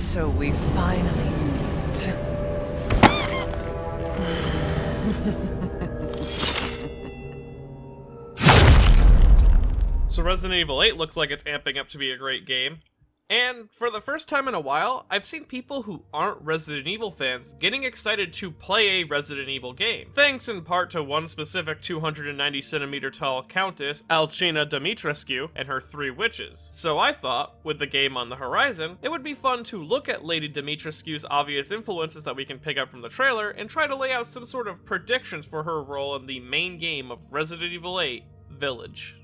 So we finally meet. So Resident Evil 8 looks like it's amping up to be a great game. And for the first time in a while, I've seen people who aren't Resident Evil fans getting excited to play a Resident Evil game, thanks in part to one specific 290cm tall countess, Alcina Dimitrescu, and her 3 witches. So I thought, with the game on the horizon, it would be fun to look at Lady Dimitrescu's obvious influences that we can pick up from the trailer and try to lay out some sort of predictions for her role in the main game of Resident Evil VIII, Village.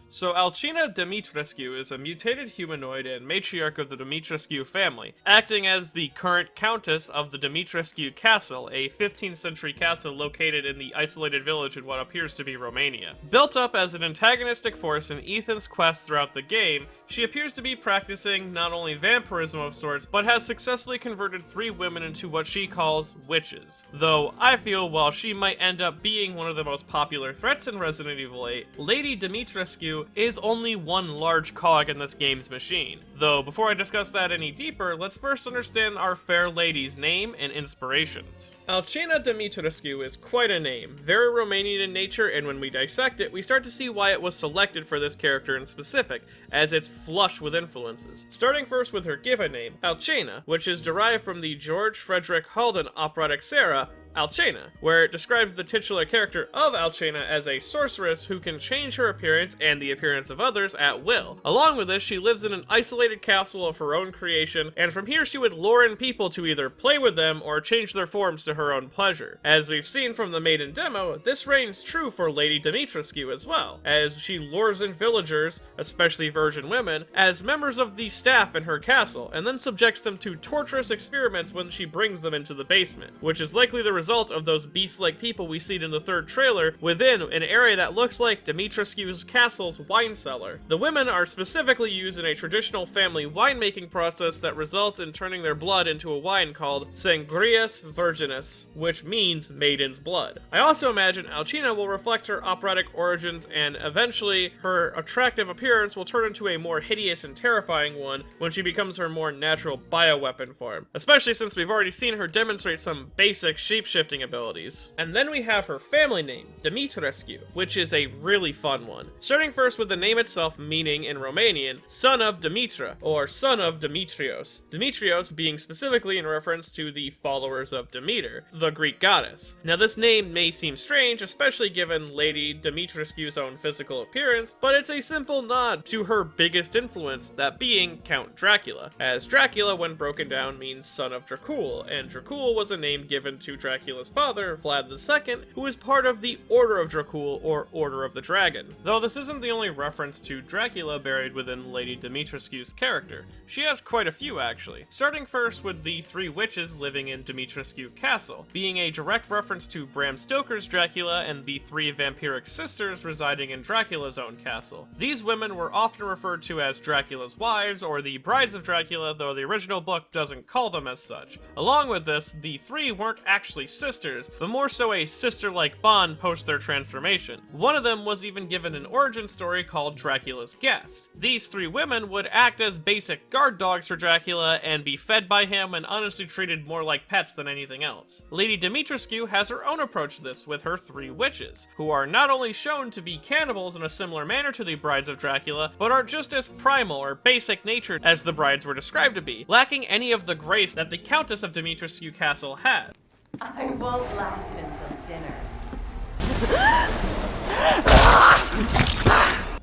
So Alcina Dimitrescu is a mutated humanoid and matriarch of the Dimitrescu family, acting as the current countess of the Dimitrescu Castle, a 15th century castle located in the isolated village in what appears to be Romania. Built up as an antagonistic force in Ethan's quest throughout the game, she appears to be practicing not only vampirism of sorts, but has successfully converted 3 women into what she calls witches. Though I feel while she might end up being one of the most popular threats in Resident Evil VIII, Lady Dimitrescu is only one large cog in this game's machine. Though before I discuss that any deeper, let's first understand our fair lady's name and inspirations. Alcina Dimitrescu is quite a name, very Romanian in nature, and when we dissect it, we start to see why it was selected for this character in specific, as it's flush with influences. Starting first with her given name, Alcina, which is derived from the George Frederick Halden operatic Sarah, Alcina, where it describes the titular character of Alcina as a sorceress who can change her appearance and the appearance of others at will. Along with this, she lives in an isolated castle of her own creation, and from here she would lure in people to either play with them or change their forms to her own pleasure. As we've seen from the maiden demo, this reigns true for Lady Dimitrescu as well, as she lures in villagers, especially virgin women, as members of the staff in her castle, and then subjects them to torturous experiments when she brings them into the basement, which is likely the result of those beast-like people we see in the 3rd trailer within an area that looks like Dimitrescu's castle's wine cellar. The women are specifically used in a traditional family winemaking process that results in turning their blood into a wine called Sangrias Virginis, which means maiden's blood. I also imagine Alcina will reflect her operatic origins, and eventually her attractive appearance will turn into a more hideous and terrifying one when she becomes her more natural bioweapon form, especially since we've already seen her demonstrate some basic shapeshifting abilities. And then we have her family name, Dimitrescu, which is a really fun one. Starting first with the name itself meaning in Romanian, son of Dimitra, or son of Demetrios. Demetrios being specifically in reference to the followers of Demeter, the Greek goddess. Now this name may seem strange, especially given Lady Dimitrescu's own physical appearance, but it's a simple nod to her biggest influence, that being Count Dracula, as Dracula when broken down means son of Dracul, and Dracul was a name given to Dracula's father, Vlad II, who is part of the Order of Dracul, or Order of the Dragon. Though this isn't the only reference to Dracula buried within Lady Dimitrescu's character. She has quite a few actually, starting first with the 3 witches living in Dimitrescu Castle, being a direct reference to Bram Stoker's Dracula and the 3 vampiric sisters residing in Dracula's own castle. These women were often referred to as Dracula's wives, or the brides of Dracula, though the original book doesn't call them as such. Along with this, the 3 weren't actually sisters, but more so a sister-like bond post their transformation. One of them was even given an origin story called Dracula's Guest. These 3 women would act as basic guard dogs for Dracula and be fed by him and honestly treated more like pets than anything else. Lady Dimitrescu has her own approach to this with her 3 witches, who are not only shown to be cannibals in a similar manner to the brides of Dracula, but are just as primal or basic natured as the brides were described to be, lacking any of the grace that the Countess of Dimitrescu Castle had. I won't last until dinner.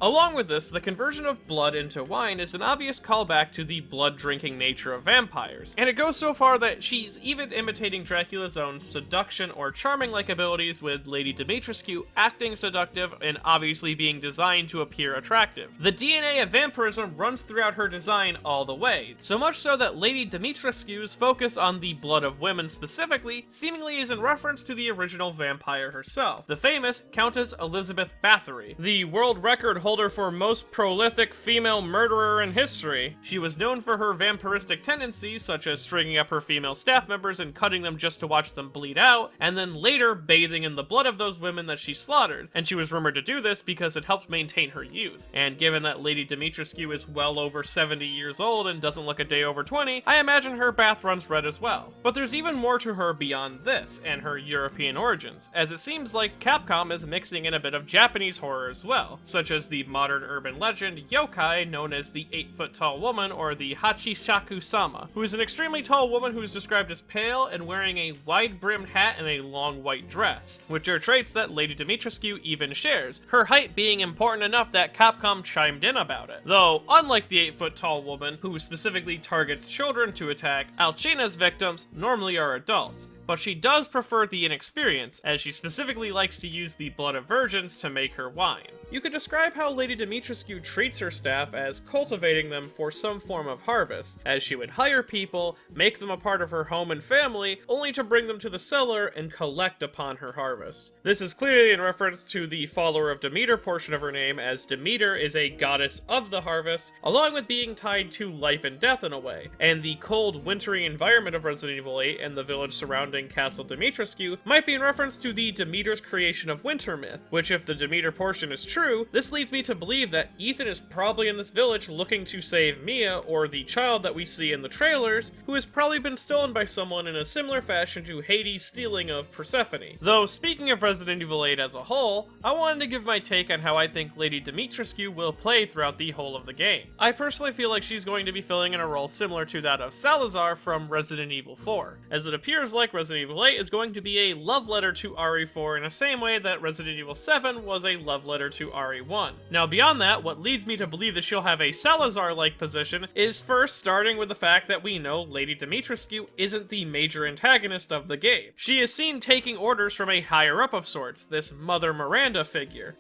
Along with this, the conversion of blood into wine is an obvious callback to the blood-drinking nature of vampires, and it goes so far that she's even imitating Dracula's own seduction or charming-like abilities, with Lady Dimitrescu acting seductive and obviously being designed to appear attractive. The DNA of vampirism runs throughout her design all the way, so much so that Lady Dimitrescu's focus on the blood of women specifically seemingly is in reference to the original vampire herself, the famous Countess Elizabeth Bathory, the world record holder called her for most prolific female murderer in history. She was known for her vampiristic tendencies, such as stringing up her female staff members and cutting them just to watch them bleed out, and then later bathing in the blood of those women that she slaughtered, and she was rumored to do this because it helped maintain her youth. And given that Lady Dimitrescu is well over 70 years old and doesn't look a day over 20, I imagine her bath runs red as well. But there's even more to her beyond this, and her European origins, as it seems like Capcom is mixing in a bit of Japanese horror as well, such as the modern urban legend yokai known as the 8-foot-tall woman, or the Hachishaku-sama, who is an extremely tall woman who is described as pale and wearing a wide-brimmed hat and a long white dress, which are traits that Lady Dimitrescu even shares, her height being important enough that Capcom chimed in about it. Though, unlike the 8-foot-tall woman, who specifically targets children to attack, Alcina's victims normally are adults, but she does prefer the inexperienced, as she specifically likes to use the blood of virgins to make her wine. You could describe how Lady Dimitrescu treats her staff as cultivating them for some form of harvest, as she would hire people, make them a part of her home and family, only to bring them to the cellar and collect upon her harvest. This is clearly in reference to the follower of Demeter portion of her name, as Demeter is a goddess of the harvest, along with being tied to life and death in a way, and the cold, wintry environment of Resident Evil VIII and the village surrounding Castle Dimitrescu might be in reference to the Demeter's creation of winter myth, which if the Demeter portion is true, this leads me to believe that Ethan is probably in this village looking to save Mia, or the child that we see in the trailers, who has probably been stolen by someone in a similar fashion to Hades' stealing of Persephone. Though, speaking of Resident Evil VIII as a whole, I wanted to give my take on how I think Lady Dimitrescu will play throughout the whole of the game. I personally feel like she's going to be filling in a role similar to that of Salazar from Resident Evil 4, as it appears like Resident Evil VIII is going to be a love letter to RE4 in the same way that Resident Evil 7 was a love letter to RE1. Now beyond that, what leads me to believe that she'll have a Salazar-like position is first starting with the fact that we know Lady Dimitrescu isn't the major antagonist of the game. She is seen taking orders from a higher-up of sorts, this Mother Miranda figure.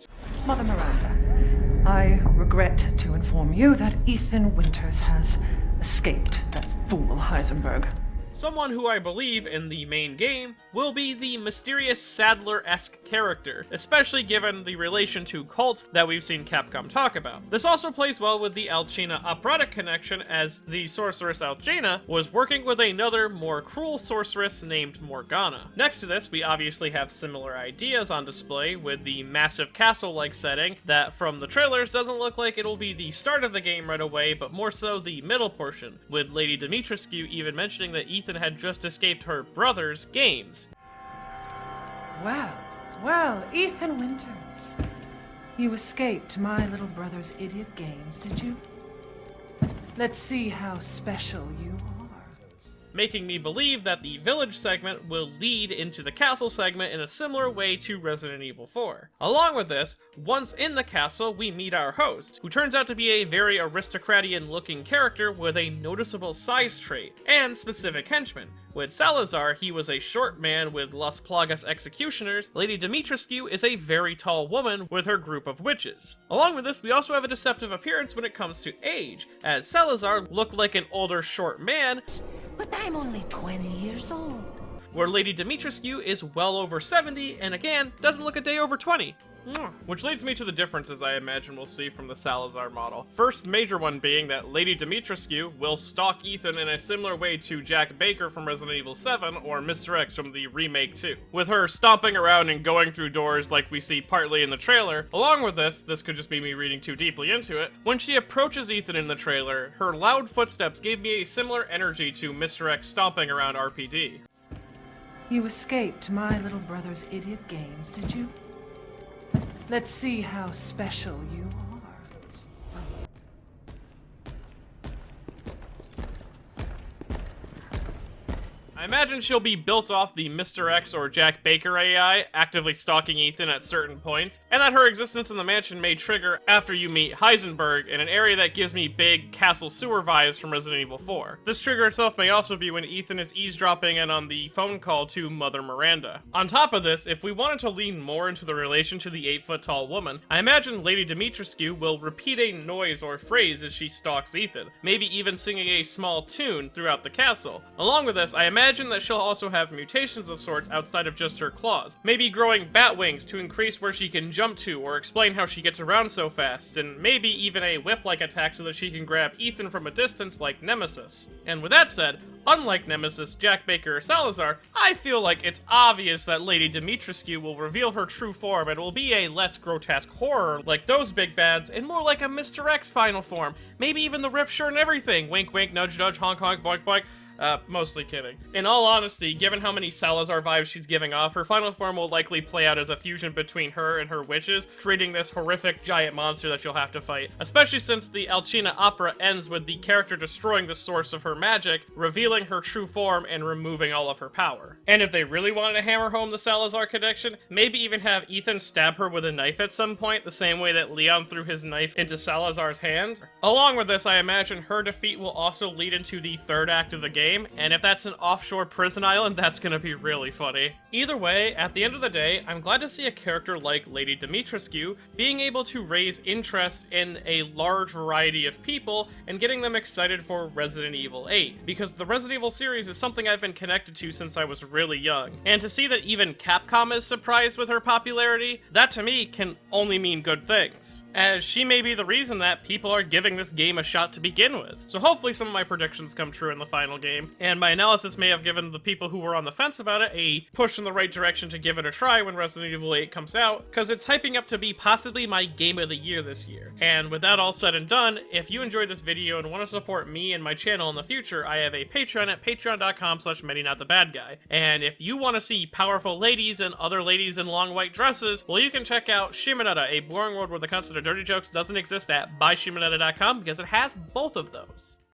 Mother Miranda, I regret to inform you that Ethan Winters has escaped that fool Heisenberg. Someone who I believe in the main game will be the mysterious Sadler-esque character, especially given the relation to cults that we've seen Capcom talk about. This also plays well with the Alcina operatic connection, as the sorceress Alcina was working with another, more cruel sorceress named Morgana. Next to this, we obviously have similar ideas on display with the massive castle-like setting that from the trailers doesn't look like it'll be the start of the game right away, but more so the middle portion, with Lady Dimitrescu even mentioning that Ethan had just escaped her brother's games. Well, Ethan Winters. You escaped my little brother's idiot games, did you? Let's see how special you are. Making me believe that the village segment will lead into the castle segment in a similar way to Resident Evil 4. Along with this, once in the castle, we meet our host, who turns out to be a very aristocratian-looking character with a noticeable size trait, and specific henchmen. With Salazar, he was a short man with Las Plagas executioners. Lady Dimitrescu is a very tall woman with her group of witches. Along with this, we also have a deceptive appearance when it comes to age, as Salazar looked like an older short man, But I'm only 20 years old. where Lady Dimitrescu is well over 70, and again, doesn't look a day over 20. Which leads me to the differences I imagine we'll see from the Salazar model. First major one being that Lady Dimitrescu will stalk Ethan in a similar way to Jack Baker from Resident Evil 7 or Mr. X from the remake 2, with her stomping around and going through doors like we see partly in the trailer. Along with this could just be me reading too deeply into it, when she approaches Ethan in the trailer, her loud footsteps gave me a similar energy to Mr. X stomping around RPD. You escaped my little brother's idiot games, did you? Let's see how special you are. I imagine she'll be built off the Mr. X or Jack Baker AI, actively stalking Ethan at certain points, and that her existence in the mansion may trigger after you meet Heisenberg in an area that gives me big castle sewer vibes from Resident Evil 4. This trigger itself may also be when Ethan is eavesdropping in on the phone call to Mother Miranda. On top of this, if we wanted to lean more into the relation to the 8-foot-tall woman, I imagine Lady Dimitrescu will repeat a noise or phrase as she stalks Ethan, maybe even singing a small tune throughout the castle. Along with this, I imagine imagine that she'll also have mutations of sorts outside of just her claws. Maybe growing bat wings to increase where she can jump to, or explain how she gets around so fast, and maybe even a whip-like attack so that she can grab Ethan from a distance like Nemesis. And with that said, unlike Nemesis, Jack Baker, or Salazar, I feel like it's obvious that Lady Dimitrescu will reveal her true form and will be a less grotesque horror like those big bads, and more like a Mr. X final form. Maybe even the ripped shirt and everything. Wink wink, nudge nudge, honk honk, boink boink. Mostly kidding. In all honesty, given how many Salazar vibes she's giving off, her final form will likely play out as a fusion between her and her witches, creating this horrific giant monster that you'll have to fight. Especially since the Alcina opera ends with the character destroying the source of her magic, revealing her true form, and removing all of her power. And if they really wanted to hammer home the Salazar connection, maybe even have Ethan stab her with a knife at some point, the same way that Leon threw his knife into Salazar's hand. Along with this, I imagine her defeat will also lead into the third act of the game, and if that's an offshore prison island, that's gonna be really funny. Either way, at the end of the day, I'm glad to see a character like Lady Dimitrescu being able to raise interest in a large variety of people and getting them excited for Resident Evil 8, because the Resident Evil series is something I've been connected to since I was really young, and to see that even Capcom is surprised with her popularity, that to me can only mean good things, as she may be the reason that people are giving this game a shot to begin with. So hopefully some of my predictions come true in the final game, and my analysis may have given the people who were on the fence about it a push in the right direction to give it a try when Resident Evil 8 comes out, because it's hyping up to be possibly my game of the year this year. And with that all said and done, if you enjoyed this video and want to support me and my channel in the future, I have a Patreon at patreon.com/ManyNotTheBadGuy. And if you want to see powerful ladies and other ladies in long white dresses, well, you can check out Shimonetta, a boring world where the concept of dirty jokes doesn't exist at BuyShimonetta.com, because it has both of those.